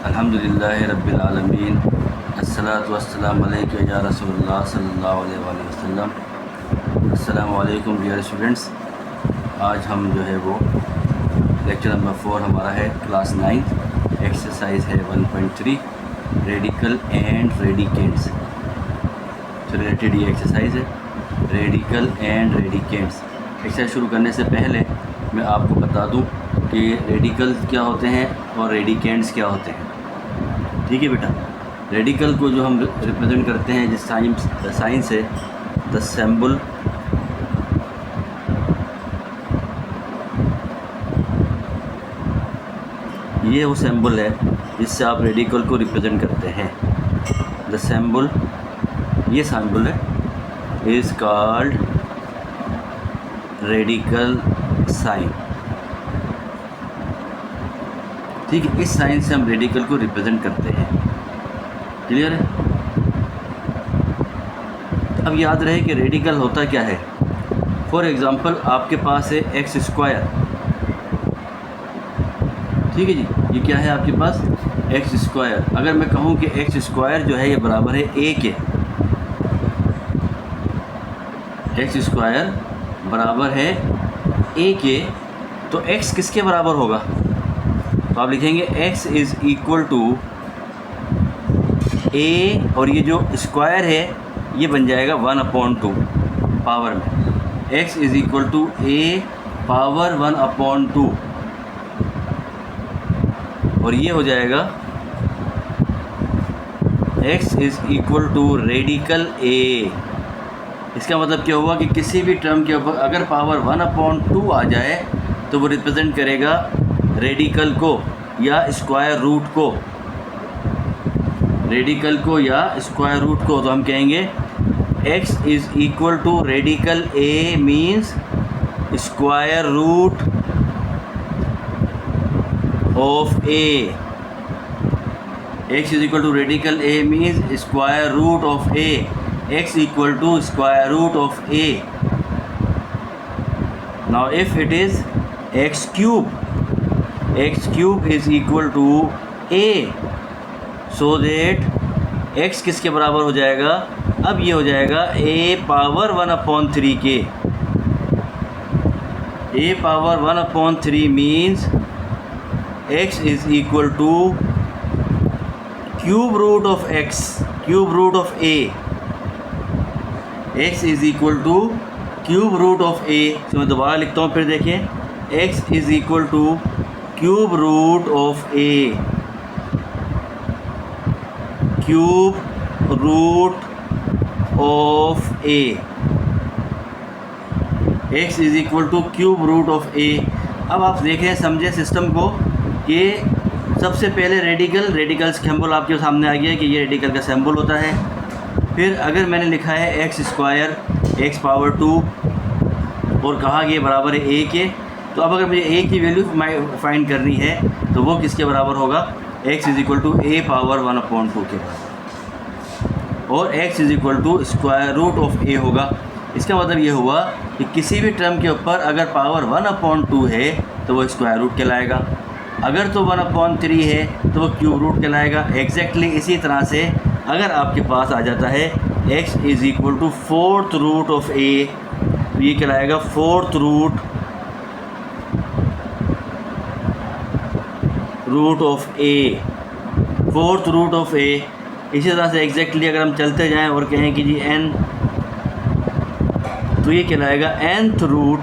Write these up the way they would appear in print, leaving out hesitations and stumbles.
अल्हम्दुलिल्लाहि रब्बिल आलमीन अस्सलातु वस्सलामु अलैका या रसूलुल्लाह सल्लल्लाहु अलैहि वसल्लम। अस्सलामु अलैकुम डियर स्टूडेंट्स। आज हम जो है वो लेक्चर नंबर 4 हमारा है क्लास 9, एक्सरसाइज है 1.3 रेडिकल एंड रेडिकेंट्स से रिलेटेड ये एक्सरसाइज है, रेडिकल एंड रेडिकेंट्स। एक्सरसाइज शुरू करने से पहले मैं आपको बता दूं कि रेडिकल क्या होते हैं और रेडिकेंट्स क्या होते हैं। ठीक है बेटा, रेडिकल को जो हम रिप्रेजेंट करते हैं जिस साइन से, द सिंबल ये वो सिंबल है जिससे आप रेडिकल को रिप्रेजेंट करते हैं। द सिंबल, ये सिंबल है, इज़ कॉल्ड रेडिकल साइन। ठीक है, इस साइन से हम रेडिकल को रिप्रेजेंट करते हैं। क्लियर है? अब याद रहे कि रेडिकल होता क्या है। फॉर एग्ज़ाम्पल आपके पास है एक्स स्क्वायर। ठीक है जी, ये क्या है आपके पास? X square. अगर मैं कहूँ कि एक्स स्क्वायर जो है ये बराबर है ए के, एक्स स्क्वायर बराबर है ए के, तो एक्स किसके बराबर होगा? तो आप लिखेंगे x इज़ इक्वल टू ए, और ये जो स्क्वायर है ये बन जाएगा 1/2 पावर में। x is equal to a power 1/2, और ये हो जाएगा x is equal to radical a। इसका मतलब क्या हुआ कि किसी भी टर्म के ऊपर अगर पावर 1/2 आ जाए तो वो रिप्रेजेंट करेगा रेडिकल को या स्क्वायर रूट को, रेडिकल को या स्क्वायर रूट को। तो हम कहेंगे x is equal to radical a means square root of a। x is equal to radical a means square root of a। x equal to square root of a। Now if it is x cube, x cube is equal to a, so that x किसके बराबर हो जाएगा? अब ये हो जाएगा a power 1/3 के। a power 1/3 means x is equal to cube root of x, cube root of a। x is equal to cube root of a। तो मैं दोबारा लिखता हूँ, फिर देखें, x is equal to cube root of a, cube root of a। x is equal to cube root of a। अब आप देखें, समझे सिस्टम को कि सबसे पहले रेडिकल सिंबल आपके सामने आ गया कि ये रेडिकल का सिंबल होता है। फिर अगर मैंने लिखा है एक्स स्क्वायर एक्स पावर 2 और कहा कि ये बराबर है ए के, तो अब अगर मुझे ए की वैल्यू फाइंड करनी है तो वो किसके बराबर होगा? x is equal to a power 1/2 के बराबर, और x is equal to square root of a होगा। इसका मतलब ये हुआ कि किसी भी टर्म के ऊपर अगर पावर 1/2 है तो वो स्क्वायर रूट कहलाएगा, अगर तो 1/3 है तो वो क्यूब रूट कहलाएगा। एग्जैक्टली इसी तरह से अगर आपके पास आ जाता है x is equal to 4th root of a, तो ये कहलाएगा 4th root of a, 4th root of a। इसी तरह से एग्जैक्टली अगर हम चलते जाएं और कहें कि जी n, तो ये कहलाएगा nth root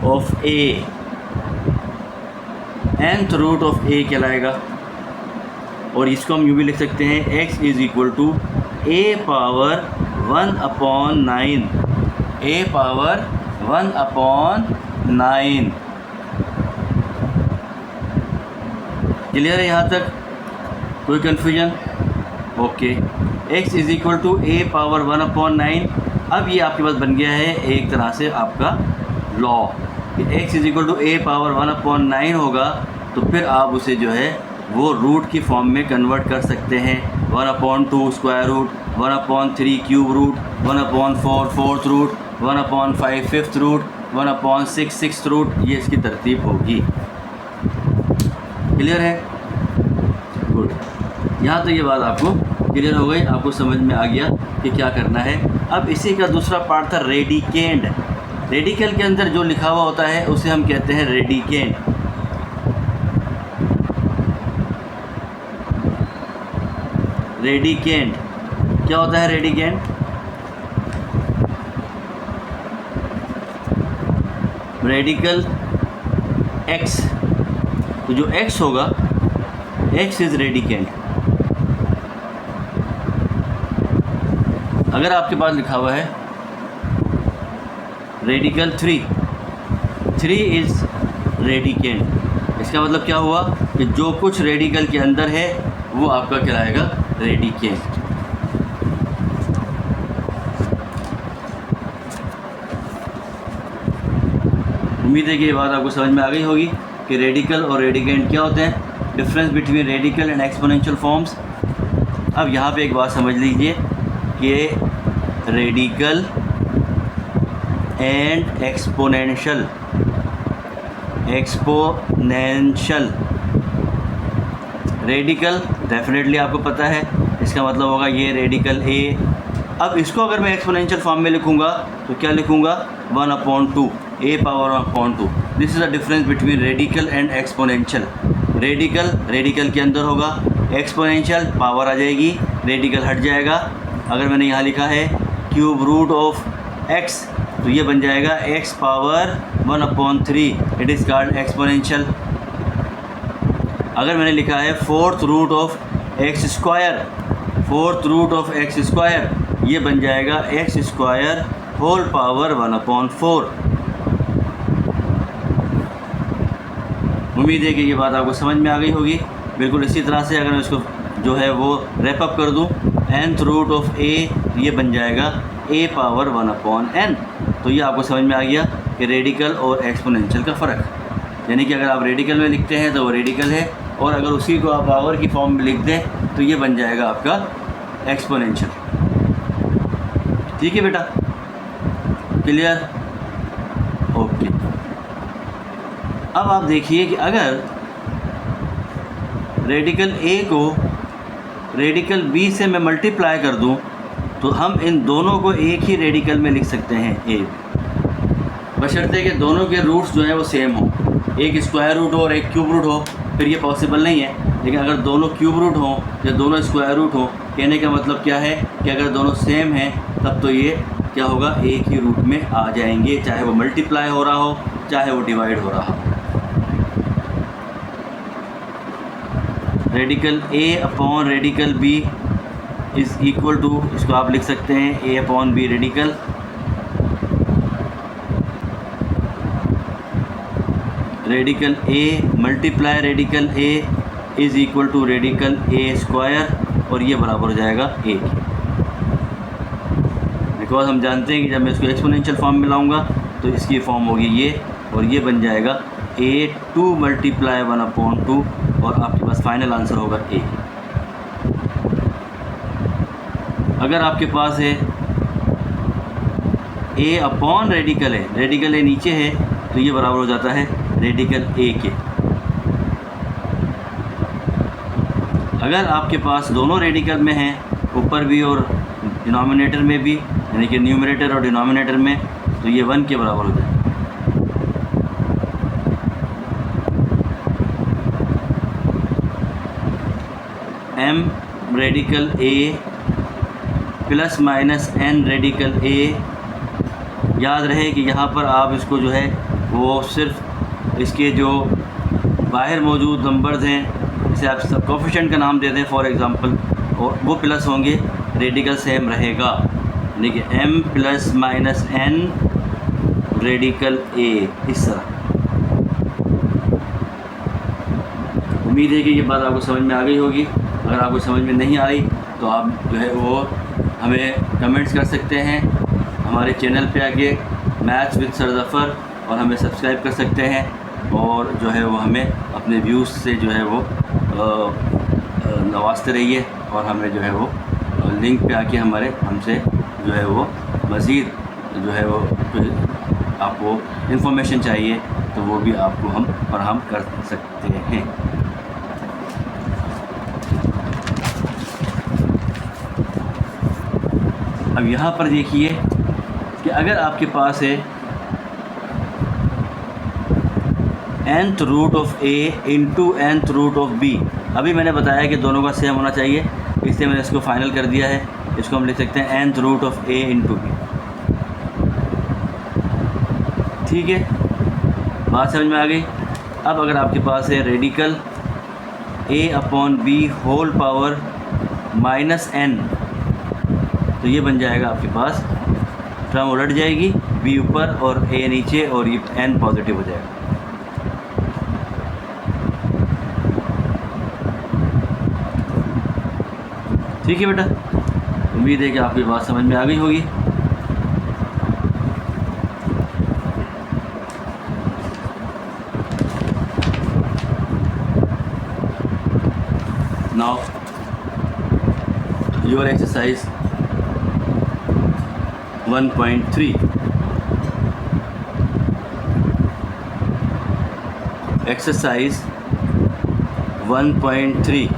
of a, nth root of a कहलाएगा। और इसको हम यूँ भी लिख सकते हैं, x is equal to a power 1/9, a power 1/9। Clear है यहाँ तक? कोई confusion? Okay, x is equal to a power 1/9। अब ये आपके पास बन गया है एक तरह से आपका लॉ कि x is equal to a power 1/9 होगा, तो फिर आप उसे जो है वो रूट की फॉर्म में कन्वर्ट कर सकते हैं। 1/2 square root, 1/3 cube root, 1/4 4th root, 1/5 5th root, 1/6 6th root, ये इसकी तरतीब होगी। क्लियर है? गुड। यहाँ तो ये बात आपको क्लियर हो गई, आपको समझ में आ गया कि क्या करना है। अब इसी का दूसरा पार्ट था रेडिकेंड। रेडिकल के अंदर जो लिखा हुआ होता है उसे हम कहते हैं रेडिकेंड। रेडिकेंड क्या होता है? रेडिकेंड रेडिकल एक्स, तो जो एक्स होगा एक्स इज रेडिकेंड। अगर आपके पास लिखा हुआ है रेडिकल 3 इज रेडिकेंड, इसका मतलब क्या हुआ कि जो कुछ रेडिकल के अंदर है वो आपका कहलाएगा रेडिकेंड। उम्मीद है कि ये बात आपको समझ में आ गई होगी कि रेडिकल और रेडिकेंड क्या होते हैं, difference between radical and exponential forms. अब यहाँ पे एक बात समझ लीजिए कि radical and exponential radical definitely आपको पता है, इसका मतलब होगा ये रेडिकल ए। अब इसको अगर मैं एक्सपोनेंशियल फॉर्म में लिखूँगा तो क्या लिखूँगा? 1/2 a power 1/2। This is the difference between radical and exponential. Radical के अंदर होगा, एक्सपोनेंशियल पावर आ जाएगी, रेडिकल हट जाएगा। अगर मैंने यहाँ लिखा है क्यूब रूट ऑफ x तो ये बन जाएगा x power 1/3, it is called exponential. अगर मैंने लिखा है fourth root of x square, ये बन जाएगा x स्क्वायर होल पावर 1/4। उम्मीद है कि ये बात आपको समझ में आ गई होगी। बिल्कुल इसी तरह से अगर मैं इसको जो है वो रैप अप कर दूं, nth रूट ऑफ a, ये बन जाएगा a पावर 1/n। तो ये आपको समझ में आ गया कि रेडिकल और एक्सपोनेंशियल का फ़र्क, यानी कि अगर आप रेडिकल में लिखते हैं तो वो रेडिकल है, और अगर उसी को आप पावर की फॉर्म में लिख दें तो ये बन जाएगा आपका एक्सपोनेंशियल। ठीक है बेटा, क्लियर? ओके। अब आप देखिए कि अगर रेडिकल a को रेडिकल b से मैं मल्टीप्लाई कर दूं तो हम इन दोनों को एक ही रेडिकल में लिख सकते हैं a, बशर्ते कि दोनों के रूट्स जो हैं वो सेम हो। एक स्क्वायर रूट हो और एक क्यूब रूट हो फिर ये पॉसिबल नहीं है, लेकिन अगर दोनों क्यूब रूट हों या दोनों स्क्वायर रूट हो, कहने का मतलब क्या है कि अगर दोनों सेम हैं तब तो ये क्या होगा, एक ही रूट में आ जाएंगे, चाहे वो मल्टीप्लाई हो रहा हो चाहे वो डिवाइड हो रहा हो। Radical a upon radical b is equal to, इसको आप लिख सकते हैं a upon b radical. Radical a multiply radical a is equal to radical a square, और ये बराबर हो जाएगा a की। बिकॉज हम जानते हैं कि जब मैं इसको एक्सपोनेंशियल फॉर्म में लाऊंगा तो इसकी फॉर्म होगी ये, और ये बन जाएगा a2 मल्टीप्लाई 1/2, और आपके पास फाइनल आंसर होगा a। अगर आपके पास है a अपॉन रेडिकल है, रेडिकल a नीचे है, तो ये बराबर हो जाता है रेडिकल a के। अगर आपके पास दोनों रेडिकल में हैं, ऊपर भी और डिनोमिनेटर में भी, यानी कि न्यूमरेटर और डिनोमिनेटर में, तो ये 1 के बराबर हो जाए। m radical a plus minus n radical a। याद रहे कि यहाँ पर आप इसको जो है वो सिर्फ इसके जो बाहर मौजूद नंबर्स हैं, जैसे आप सब कोफिशिएंट का नाम देते हैं फॉर एग्ज़ाम्पल, और वो प्लस होंगे, रेडिकल सेम रहेगा, यानी कि m plus minus n radical a, इस तरह। उम्मीद है कि ये बात आपको समझ में आ गई होगी। अगर आपको समझ में नहीं आई तो आप जो है वो हमें कमेंट्स कर सकते हैं हमारे चैनल पे आके मैथ्स विद सर ज़फ़र, और हमें सब्सक्राइब कर सकते हैं, और जो है वो हमें अपने व्यूज़ से जो है वो नवाजते रहिए, और हमें जो है वो लिंक पे आके हमसे जो है वो मज़ीद जो है वो आपको इन्फॉर्मेशन चाहिए तो वो भी आपको हम फराहम कर सकते हैं। अब यहाँ पर देखिए कि अगर आपके पास है nth root of a into nth root of b, अभी मैंने बताया कि दोनों का सेम होना चाहिए, इसलिए मैंने इसको फाइनल कर दिया है। इसको हम लिख सकते हैं nth root of a into b। ठीक है, बात समझ में आ गई। अब अगर आपके पास है radical a upon b whole power minus n, तो ये बन जाएगा आपके पास, टर्म उलट जाएगी, b ऊपर और a नीचे और ये n पॉजिटिव हो जाएगा। ठीक है बेटा, उम्मीद है कि आपकी बात समझ में आ गई होगी। Now your exercise 1.3, exercise 1.3,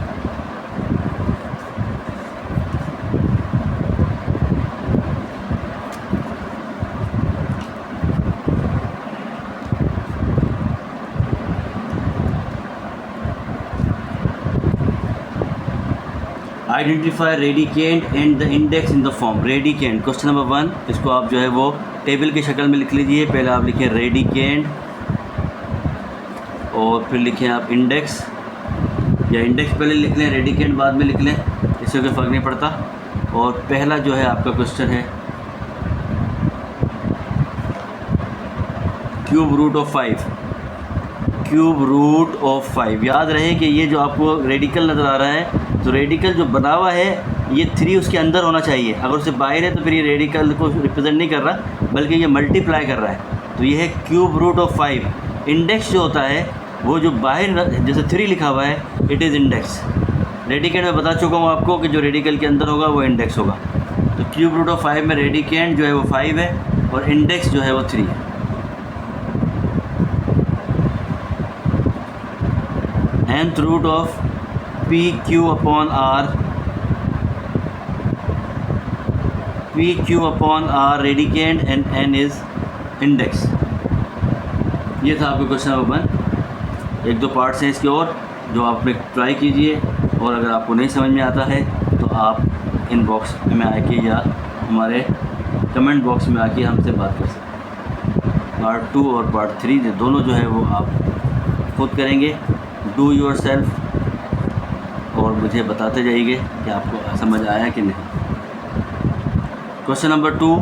identify radicand and the index in the form. Radicand question number 1, इसको आप जो है वो टेबल की शक्ल में लिख लीजिए। पहले आप लिखें रेडिकेंट और फिर लिखें आप इंडेक्स, या इंडेक्स पहले लिख लें रेडिकेंट बाद में लिख लें, इससे कोई फ़र्क नहीं पड़ता। और पहला जो है आपका क्वेश्चन है cube root of 5, cube root of 5। याद रहे कि ये जो आपको रेडिकल नज़र आ रहा है, तो रेडिकल जो बना हुआ है ये 3 उसके अंदर होना चाहिए। अगर उससे बाहर है तो फिर ये रेडिकल को रिप्रेजेंट नहीं कर रहा, बल्कि ये मल्टीप्लाई कर रहा है। तो ये है क्यूब रूट ऑफ 5। इंडेक्स जो होता है वो जो बाहर जैसे 3 लिखा हुआ है, इट इज़ इंडेक्स। रेडिकेंट में बता चुका हूँ आपको कि जो रेडिकल के अंदर होगा वो इंडेक्स होगा। तो क्यूब रूट ऑफ 5 में रेडिकेंट जो है वो 5 है और इंडेक्स जो है वो 3 है। nth root of P Q upon R, P Q upon R radicand and n is index. ये था आपका क्वेश्चन नंबर 1। 1-2 पार्ट्स हैं इसके और, जो आप ट्राई कीजिए, और अगर आपको नहीं समझ में आता है तो आप इनबॉक्स में आके या हमारे कमेंट बॉक्स में आके हमसे बात कर सकते हैं। पार्ट 2 और पार्ट 3 दोनों जो है वो आप खुद करेंगे, डू योर सेल्फ, और मुझे बताते जाइए कि आपको समझ आया कि नहीं। Question number 2,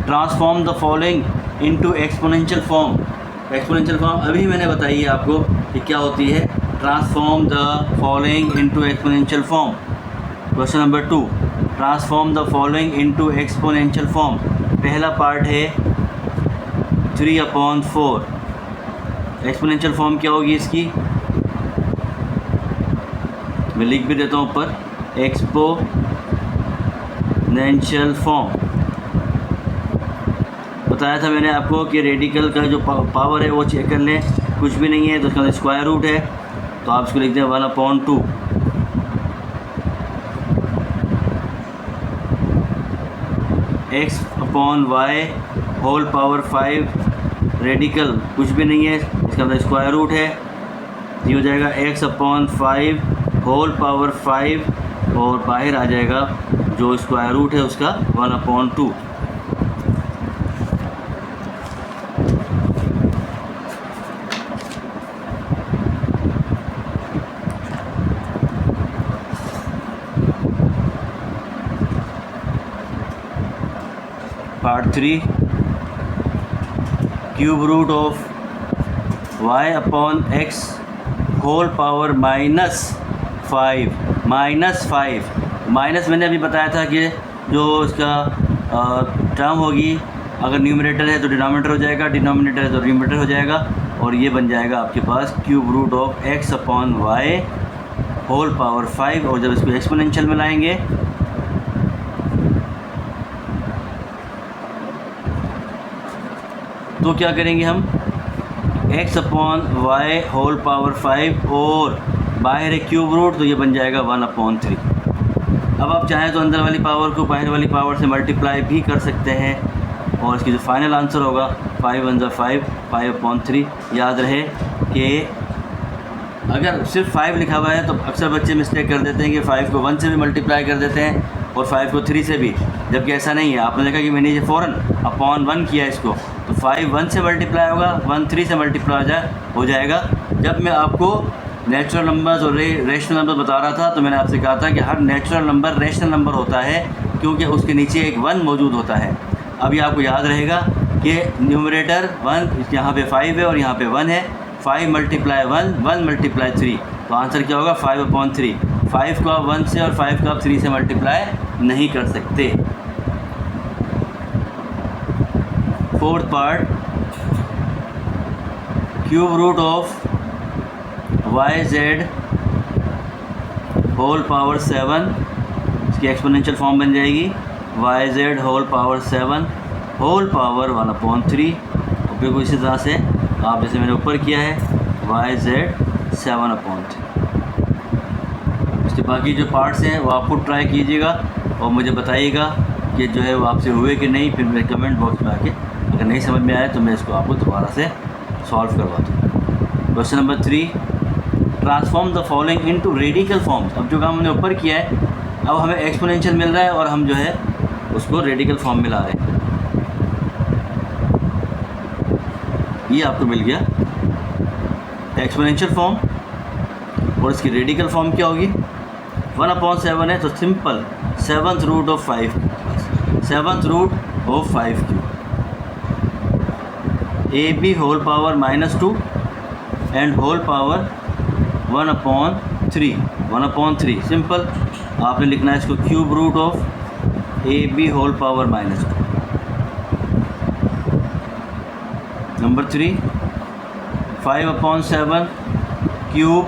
transform the following into exponential form. Exponential form अभी मैंने बताई है आपको कि क्या होती है। Transform the following into exponential form. Question number 2, transform the following into exponential form. पहला पार्ट है 3/4। एक्सपोनेंशियल फॉर्म क्या होगी इसकी, मैं लिख भी देता हूँ ऊपर, एक्सपोनेंशियल फॉर्म। बताया था मैंने आपको कि रेडिकल का जो पावर है वो चेक कर लें, कुछ भी नहीं है तो उसका स्क्वायर रूट है, तो आप इसको लिख दें 1/2। x/y होल पावर 5, रेडिकल कुछ भी नहीं है, इसका मतलब स्क्वायर रूट है, ये हो जाएगा x/5 होल पावर 5, और बाहर आ जाएगा जो स्क्वायर रूट है उसका 1/2। Part 3, cube root of y/x whole power -5। Minus मैंने अभी बताया था कि जो इसका टर्म होगी, अगर न्यूमरेटर है तो डिनोमिनेटर हो जाएगा, डिनोमिनेटर है तो न्यूमरेटर हो जाएगा, और ये बन जाएगा आपके पास cube root of x/y whole power 5। और जब इसको एक्सपोनेंशियल में लाएंगे तो क्या करेंगे हम, x/y होल पावर 5 और बाहर है क्यूब रूट, तो ये बन जाएगा 1/3। अब आप चाहें तो अंदर वाली पावर को बाहर वाली पावर से मल्टीप्लाई भी कर सकते हैं और इसकी जो फाइनल आंसर होगा 5 1 5, 5/3। याद रहे कि अगर सिर्फ 5 लिखा हुआ है तो अक्सर बच्चे मिस्टेक कर देते हैं कि 5 को 1 से भी मल्टीप्लाई कर देते हैं और 5 को 3 से भी, जबकि ऐसा नहीं है। आपने देखा कि मैंने ये फ़ौरन अपॉन 1 किया इसको, तो 5 1 से मल्टीप्लाई होगा, 1 3 से मल्टीप्लाई हो जाएगा। जब मैं आपको नेचुरल नंबर्स और रेशनल नंबर बता रहा था तो मैंने आपसे कहा था कि हर नेचुरल नंबर रेशनल नंबर होता है क्योंकि उसके नीचे एक 1 मौजूद होता है। अभी आपको याद रहेगा कि न्यूमरेटर 1, यहाँ पे 5 है और यहाँ पे 1 है। 5 मल्टीप्लाई 1, 1 मल्टीप्लाई 3, तो आंसर क्या होगा 5/3। 5 को आप 1 से और 5 को आप 3 से मल्टीप्लाई नहीं कर सकते। Fourth part, cube root of YZ whole power 7, इसकी एक्सपोनेंशियल फॉर्म बन जाएगी YZ whole power 7 whole power 1/3। और बिल्कुल इसी तरह से आप जैसे मैंने ऊपर किया है YZ 7/3। इसके बाकी जो पार्ट्स हैं वो आप खुद ट्राई कीजिएगा और मुझे बताइएगा कि जो है वो आपसे हुए कि नहीं। फिर मेरे कमेंट बॉक्स में आके अगर नहीं समझ में आए तो मैं इसको आपको दोबारा से सॉल्व करवा दूँ। Question number 3, transform the following into radical forms. अब जो काम हमने ऊपर किया है अब हमें एक्सपोनेंशियल मिल रहा है और हम जो है उसको रेडिकल फॉर्म में ला रहे हैं। ये आपको मिल गया एक्सपोनेंशियल फॉर्म और इसकी रेडिकल फॉर्म क्या होगी 1/7 है तो simple 7th root of 5, 7th root of 5 cube. AB whole power -2 and whole power 1/3, 1/3 simple आपने लिखना है इसको cube root of AB whole power -2। Number 3, 5/7 cube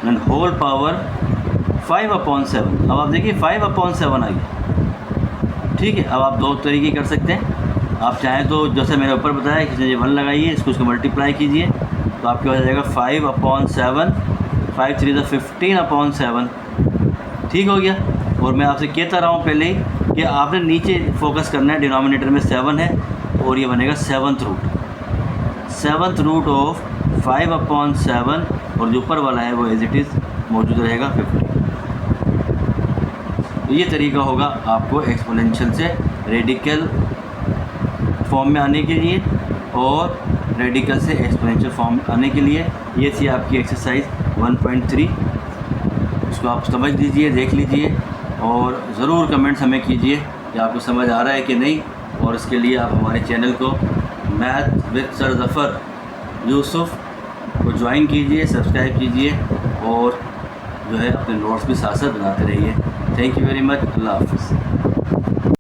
and whole power 5/7। अब आप देखिए 5/7 आई, ठीक है। अब आप दो तरीके कर सकते हैं। आप चाहें तो जैसे मैंने ऊपर बताया कि ये 1 लगाइए, इसको मल्टीप्लाई कीजिए तो आपके पास आ जाएगा 5/7, 5 3 15/7, ठीक हो गया। और मैं आपसे कहता रहा हूँ पहले ही कि आपने नीचे फोकस करना है, डिनोमिनेटर में 7 है और ये बनेगा 7th रूट ऑफ 5/7 और जो ऊपर वाला है वो एज इट इज़ मौजूद रहेगा 50। तो ये तरीका होगा आपको एक्सपोनेंशियल से रेडिकल फॉर्म में आने के लिए और रेडिकल से एक्सपोनेंशियल फॉर्म आने के लिए। ये थी आपकी एक्सरसाइज 1.3। इसको आप समझ लीजिए, देख लीजिए और ज़रूर कमेंट्स हमें कीजिए कि आपको समझ आ रहा है कि नहीं। और इसके लिए आप हमारे चैनल को math with sir Zafar Yusuf को ज्वाइन कीजिए, सब्सक्राइब कीजिए और जो है अपने नोट्स भी साथ साथ बनाते रहिए। Thank you very much. अल्लाह हाफ़िज़।